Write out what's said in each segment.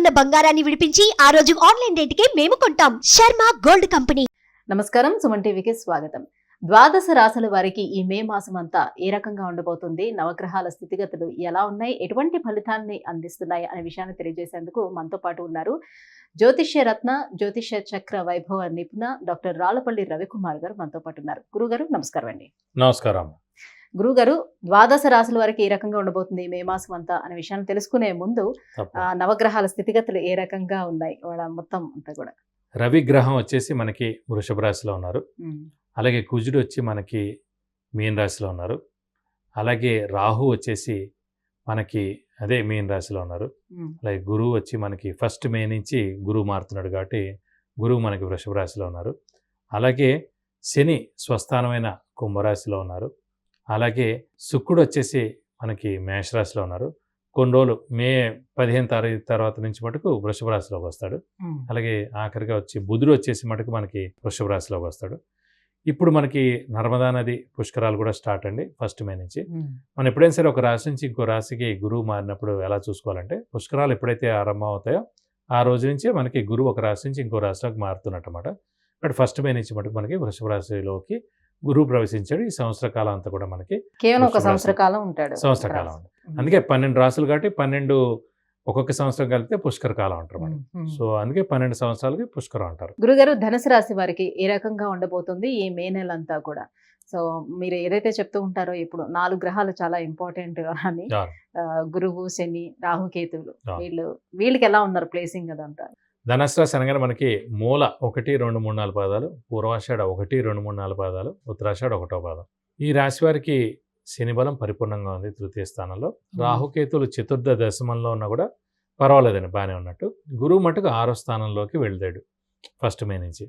ఉన్న బంగారాన్ని విడిపించి ఆ రోజు ఆన్లైన్ రేటుకే మేము కొంటాం. Sharma gold company. నమస్కారం, సుమన్ టీవీకి స్వాగతం. ద్వాదశ రాశుల వారికి ఈ మే మాసం అంతా ఏ రకంగా ఉండబోతుంది, నవగ్రహాల స్థితిగతులు ఎలా ఉన్నాయి, ఎటువంటి ఫలితాన్ని అందిస్తున్నాయి అనే విషయాన్ని తెలియజేసేందుకు మనతో పాటు ఉన్నారు జ్యోతిష్య రత్న, జ్యోతిష్య చక్ర వైభవ నిపుణ డాక్టర్ రాళ్లపల్లి రవికుమార్ గారు మనతో పాటు ఉన్నారు. గురుగారు నమస్కారం అండి. నమస్కారం. గురుగారు, ద్వాదశ రాశుల వారికి ఏ రకంగా ఉండబోతుంది మే మాసం అంతా అనే విషయాన్ని తెలుసుకునే ముందు నవగ్రహాల స్థితిగతులు ఏ రకంగా ఉన్నాయి వాళ్ళ మొత్తం అంతా కూడా. రవి గ్రహం వచ్చేసి మనకి వృషభ రాశిలో ఉన్నారు. అలాగే కుజుడు వచ్చి మనకి మీన రాశిలో ఉన్నారు. అలాగే రాహు వచ్చేసి మనకి అదే మీన రాశిలో ఉన్నారు. అలాగే గురువు వచ్చి మనకి 1 మే నుంచి గురువు మారుతున్నాడు కాబట్టి గురువు మనకి వృషభ రాశిలో ఉన్నారు. అలాగే శని స్వస్థానమైన కుంభరాశిలో ఉన్నారు. అలాగే శుక్రుడు వచ్చేసి మనకి మేషరాశిలో ఉన్నారు. కొన్ని రోజులు మే 15 తారీఖు తర్వాత నుంచి మటుకు వృషభ రాశిలోకి వస్తాడు. అలాగే ఆఖరిగా వచ్చి బుధుడు వచ్చేసి మటుకు మనకి వృషభ రాశిలోకి వస్తాడు. ఇప్పుడు మనకి నర్మదా నది పుష్కరాలు కూడా స్టార్ట్ అండి 1 మే నుంచి. మనం ఎప్పుడైనా సరే ఒక రాశి నుంచి ఇంకో రాశికి గురువు మారినప్పుడు ఎలా చూసుకోవాలంటే, పుష్కరాలు ఎప్పుడైతే ఆరంభం అవుతాయో ఆ రోజు నుంచే మనకి గురువు ఒక రాశి నుంచి ఇంకో రాశిలోకి మారుతున్నట్టు అన్నమాట. బట్ 1 మే నుంచి మటుకు మనకి వృషభ రాశిలోకి గురువు ప్రవేశించాడు. ఈ సంవత్సర కాలం అంతా కూడా మనకి కేవలం ఒక సంవత్సర కాలం ఉంటాడు. సంవత్సర కాలం ఉంది. అందుకే 12 రాసులు కాబట్టి 12 ఒక్కొక్క సంవత్సరం కలిపితే పుష్కర కాలం అంటారు మనం. సో అందుకే 12 సంవత్సరాలకి పుష్కరం అంటారు. గురుగారు, ధనుసు రాశి వారికి ఏ రకంగా ఉండబోతుంది ఈ మే నెల అంతా కూడా? సో మీరు ఏదైతే చెప్తూ ఉంటారో ఇప్పుడు 4 గ్రహాలు చాలా ఇంపార్టెంట్ అని, గురువు, శని, రాహు, కేతువులు, వీళ్ళకి ఎలా ఉన్నారు ప్లేసింగ్ అదంతా? ధనుసు రాశి అనగానే మనకి మూల 1, 2, 3, 4 పాదాలు, పూర్వాషాఢ 1, 2, 3, 4 పాదాలు, ఉత్తరాషాఢ 1వ పాదం. ఈ రాశి వారికి శని బలం పరిపూర్ణంగా ఉంది 3వ స్థానంలో. రాహుకేతులు చతుర్థ దశమంలో ఉన్నా కూడా పర్వాలేదండి, బాగానే ఉన్నట్టు. గురువు మటుకు 6వ స్థానంలోకి వెళ్తాడు 1 మే నుంచి.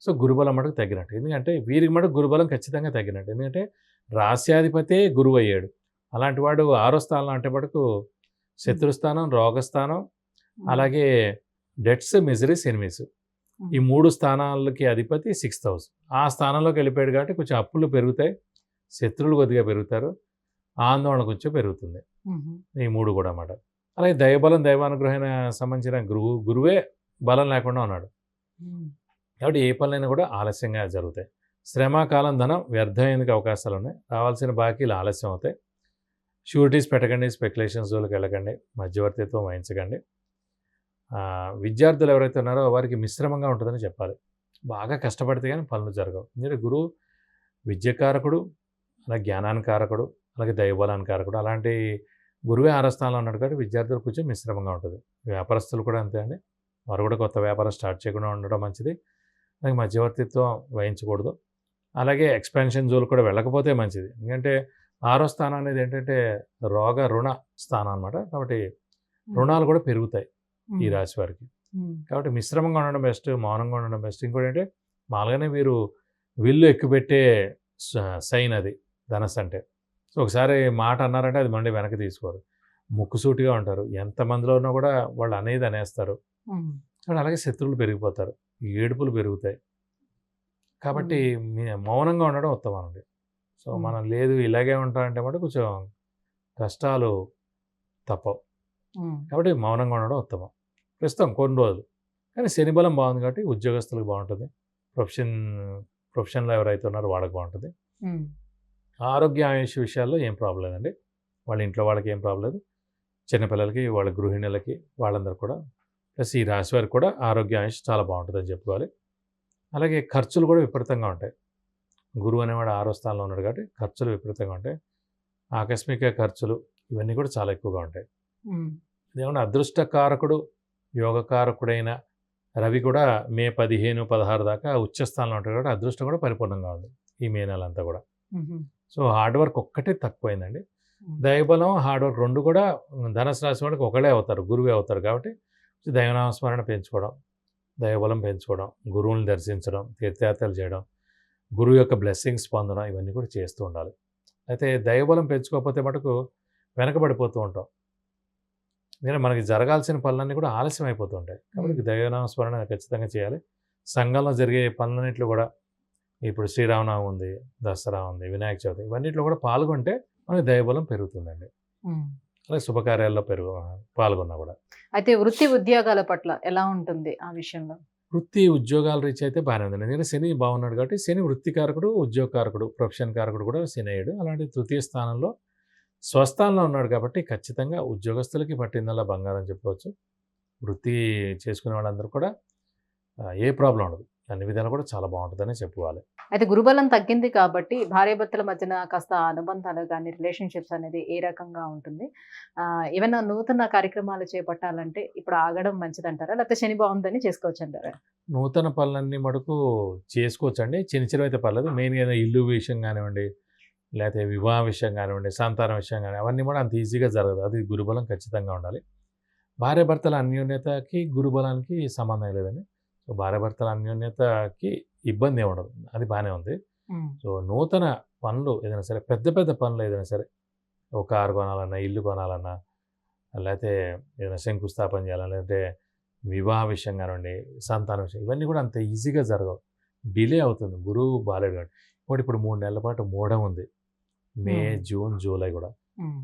సో గురుబలం మటుకు తగ్గినట్టు. ఎందుకంటే వీరికి మటుకు గురుబలం ఖచ్చితంగా తగ్గినట్టు. ఎందుకంటే రాస్యాధిపతే గురువు అయ్యాడు. అలాంటి వాడు 6వ స్థానంలో అంటే మటుకు శత్రుస్థానం, రోగస్థానం, అలాగే డెట్స్, మిజరీస్, ఎనిమీస్, ఈ 3 స్థానాలకి అధిపతి 6th హౌస్. ఆ స్థానంలోకి వెళ్ళిపోయాడు కాబట్టి కొంచెం అప్పులు పెరుగుతాయి, శత్రువులు కొద్దిగా పెరుగుతారు, ఆందోళన కొంచెం పెరుగుతుంది. ఈ 3 కూడా అన్నమాట. అలాగే దైవబలం, దైవానుగ్రహణ సంబంధించిన గురువే బలం లేకుండా ఉన్నాడు కాబట్టి ఏ పనులైనా కూడా ఆలస్యంగా జరుగుతాయి. శ్రమ, కాలం, ధనం వ్యర్థమయ్యేందుకు అవకాశాలు ఉన్నాయి. రావాల్సిన బాకీలు ఆలస్యం అవుతాయి. షూరిటీస్ పెట్టకండి, స్పెక్యులేషన్స్ జోలికి వెళ్ళకండి, మధ్యవర్తిత్వం వహించకండి. విద్యార్థులు ఎవరైతే ఉన్నారో వారికి మిశ్రమంగా ఉంటుందని చెప్పాలి. బాగా కష్టపడితే కానీ పనులు జరగవు. ఎందుకంటే గురువు విద్యకారకుడు, అలాగే జ్ఞానానికారకుడు, అలాగే దైవబలానికారకుడు. అలాంటి గురువే 6వ స్థానంలో ఉన్నాడు కాబట్టి విద్యార్థులు కొంచెం మిశ్రమంగా ఉంటుంది. వ్యాపారస్తులు కూడా అంతే అండి. వారు కూడా కొత్త వ్యాపారం స్టార్ట్ చేయకుండా ఉండడం మంచిది. అలాగే మధ్యవర్తిత్వం వహించకూడదు. అలాగే ఎక్స్పాన్షన్ జోలు కూడా వెళ్ళకపోతే మంచిది. ఎందుకంటే 6వ స్థానం అనేది ఏంటంటే రోగ రుణ స్థానం అన్నమాట. కాబట్టి రుణాలు కూడా పెరుగుతాయి ఈ రాశి వారికి. కాబట్టి మిశ్రమంగా ఉండడం బెస్ట్, మౌనంగా ఉండడం బెస్ట్. ఇంకోటి అంటే మామూలుగానే వీరు విల్లు ఎక్కుపెట్టే సైన్ అది ధనస్సు అంటే. సో ఒకసారి మాట అన్నారంటే అది మళ్ళీ వెనక్కి తీసుకోరు, ముక్కుసూటిగా ఉంటారు. ఎంతమందిలో ఉన్నా కూడా వాళ్ళు అనేది అనేస్తారు. కానీ అలాగే శత్రువులు పెరిగిపోతారు, ఏడుపులు పెరుగుతాయి. కాబట్టి మౌనంగా ఉండడం ఉత్తమం అండి. సో మనం లేదు ఇలాగే ఉంటామంటే మాట కొంచెం కష్టాలు తప్పవు. కాబట్టి మౌనంగా ఉండడం ఉత్తమం ప్రస్తుతం కొన్ని రోజులు. కానీ శని బలం బాగుంది కాబట్టి ఉద్యోగస్తులకు బాగుంటుంది, ప్రొఫెషన్లో ఎవరైతే ఉన్నారో వాళ్ళకి బాగుంటుంది. ఆరోగ్య ఆయుష్ విషయాల్లో ఏం ప్రాబ్లం లేదండి. వాళ్ళ ఇంట్లో వాళ్ళకి ఏం ప్రాబ్లం లేదు. చిన్నపిల్లలకి, వాళ్ళ గృహిణులకి, వాళ్ళందరూ కూడా, ప్లస్ ఈ రాశి వారికి కూడా ఆరోగ్య ఆయుష్ చాలా బాగుంటుందని చెప్పుకోవాలి. అలాగే ఖర్చులు కూడా విపరీతంగా ఉంటాయి. గురువు అనేవాడు 6వ స్థానంలో ఉన్నాడు కాబట్టి ఖర్చులు విపరీతంగా ఉంటాయి. ఆకస్మిక ఖర్చులు ఇవన్నీ కూడా చాలా ఎక్కువగా ఉంటాయి. ఇదేమన్నా అదృష్టకారకుడు, యోగకారకుడైన రవి కూడా మే 15, 16 దాకా ఉచ్చస్థానంలో ఉంటాడు కాబట్టి అదృష్టం కూడా పరిపూర్ణంగా ఉంది ఈ మే నెల అంతా కూడా. సో హార్డ్ వర్క్ ఒక్కటే తక్కువైందండి. దైవబలం, హార్డ్ వర్క్ 2 కూడా ధనుసు రాశి వాడికి ఒకళ్ళే అవుతారు, గురువే అవుతారు. కాబట్టి దైవనామస్మరణ పెంచుకోవడం, దైవబలం పెంచుకోవడం, గురువుని దర్శించడం, తీర్థయాత్రలు చేయడం, గురువు యొక్క బ్లెస్సింగ్స్ పొందడం, ఇవన్నీ కూడా చేస్తూ ఉండాలి. అయితే దైవబలం పెంచుకోకపోతే మటుకు వెనకబడిపోతూ ఉంటాం. ఎందుకంటే మనకి జరగాల్సిన పనులన్నీ కూడా ఆలస్యం అయిపోతూ ఉంటాయి. కాబట్టి దైవనామస్మరణ ఖచ్చితంగా చేయాలి. సంఘంలో జరిగే పనులన్నింటిలో కూడా, ఇప్పుడు శ్రీరామనవమి ఉంది, దసరా ఉంది, వినాయక చవితి, ఇవన్నిట్లో కూడా పాల్గొంటే మనకి దైవబలం పెరుగుతుందండి. అలాగే శుభకార్యాల్లో పాల్గొన్నా కూడా. అయితే వృత్తి ఉద్యోగాల పట్ల ఎలా ఉంటుంది ఆ విషయంలో? వృత్తి ఉద్యోగాల రీచ్ అయితే బాగానే ఉంది. ఎందుకంటే శని బాగున్నాడు కాబట్టి శని వృత్తికారకుడు, ఉద్యోగకారకుడు, ప్రొఫెషన్ కారకుడు కూడా శని అయ్యాడు. అలాంటి తృతీయ స్థానంలో స్వస్థానంలో ఉన్నాడు కాబట్టి ఖచ్చితంగా ఉద్యోగస్తులకి పట్టిందల్లా బంగారం చెప్పుకోవచ్చు. వృత్తి చేసుకునే వాళ్ళందరూ కూడా ఏ ప్రాబ్లం ఉండదు. అన్ని విధాలు కూడా చాలా బాగుంటుందనే చెప్పుకోవాలి. అయితే గురుబలం తగ్గింది కాబట్టి భార్యాభర్తల మధ్యన కాస్త అనుబంధాలు కానీ రిలేషన్షిప్స్ అనేది ఏ రకంగా ఉంటుంది? ఏమైనా నూతన కార్యక్రమాలు చేపట్టాలంటే ఇప్పుడు ఆగడం మంచిదంటారా? లేకపోతే శని బాగుందని చేసుకోవచ్చు అంటారా? నూతన పనులన్నీ మటుకు చేసుకోవచ్చండి. చిన్న చిన్నవి అయితే పర్లేదు. మెయిన్గా ఏదైనా ఇల్లు విషయం కానివ్వండి, లేకపోతే వివాహ విషయం కానివ్వండి, సంతానం విషయం కానీ అవన్నీ కూడా అంత ఈజీగా జరగదు. అది గురుబలం ఖచ్చితంగా ఉండాలి. భార్యాభర్తల అన్యోన్యతకి గురుబలానికి సంబంధం లేదండి. సో భార్యాభర్తల అన్యోన్యతకి ఇబ్బంది ఏమి ఉండదు. అది బాగానే ఉంది. సో నూతన పనులు ఏదైనా సరే, పెద్ద పెద్ద పనులు ఏదైనా సరే, ఒక కారు కొనాలన్నా, ఇల్లు కొనాలన్నా, లేకపోతే ఏదైనా శంకుస్థాపన చేయాలన్నా, లేదంటే వివాహ విషయం కానివ్వండి, సంతాన విషయం, ఇవన్నీ కూడా అంత ఈజీగా జరగవు. డిలే అవుతుంది. గురువు బాలేడు కాబట్టి. ఇప్పుడు 3 నెలల పాటు మూఢం ఉంది. మే, జూన్, జూలై కూడా.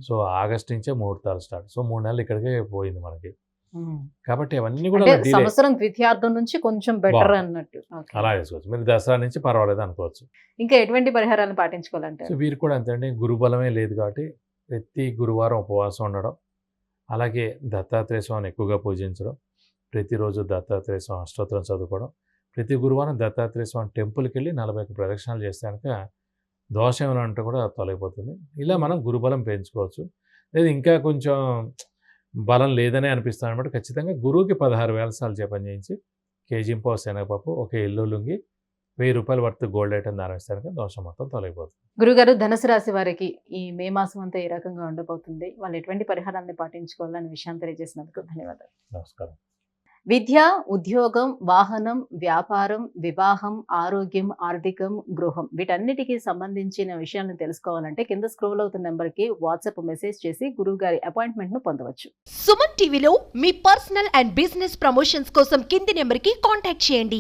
సో ఆగస్ట్ నుంచే ముహూర్తాలు స్టార్ట్. సో 3 నెలలు ఇక్కడికే పోయింది మనకి. కాబట్టి అవన్నీ కూడా అంటే సంవత్సరం ద్వితీయార్థం నుంచి కొంచెం బెటర్ అన్నట్టు. అలా వేసుకోవచ్చు. మీరు దసరా నుంచి పర్వాలేదు అనుకోవచ్చు. ఇంకా ఎటువంటి పరిహారాలను పాటించుకోవాలంటే? సో వీరు కూడా అంతే అండి. గురుబలమే లేదు కాబట్టి ప్రతి గురువారం ఉపవాసం ఉండడం, అలాగే దత్తాత్రేయ స్వామిని ఎక్కువగా పూజించడం, ప్రతిరోజు దత్తాత్రేయ స్వామి అష్టోత్తరం చదువుకోవడం, ప్రతి గురువారం దత్తాత్రేయ స్వామి టెంపుల్కి వెళ్ళి 41 ప్రదక్షిణాలు చేస్తే కనుక దోషం ఏమైనా ఉంటే కూడా తొలగిపోతుంది. ఇలా మనం గురుబలం పెంచుకోవచ్చు. లేదా ఇంకా కొంచెం బలం లేదనే అనిపిస్తుంది అనమాట. ఖచ్చితంగా గురువుకి 16 వేల సార్లు జపం చేయించి కేజీంపావు శనగపప్పు, ఒక yellow lungi, ₹1000 worth gold item దానం ఇస్తానికి దోషం మొత్తం తొలగిపోతుంది. గురుగారు, ధనుసు రాశి వారికి ఈ మే మాసం అంతా ఏ రకంగా ఉండబోతుంది, వాళ్ళు ఎటువంటి పరిహారాన్ని పాటించుకోవాలనే విషయాన్ని తెలియజేసినందుకు ధన్యవాదాలు. నమస్కారం. విద్య, ఉద్యోగం, వాహనం, వ్యాపారం, వివాహం, ఆరోగ్యం, ఆర్థికం, గృహం వీటన్నిటికీ సంబంధించిన విషయాలను తెలుసుకోవాలంటే కింద స్క్రోల్ అవుతున్న నెంబర్కి వాట్సాప్ మెసేజ్ చేసి గురువు గారి అపాయింట్మెంట్ను పొందవచ్చు. సుమన్ టీవీలో మీ పర్సనల్ అండ్ బిజినెస్ ప్రమోషన్స్ కోసం కింది నెంబర్కి కాంటాక్ట్ చేయండి.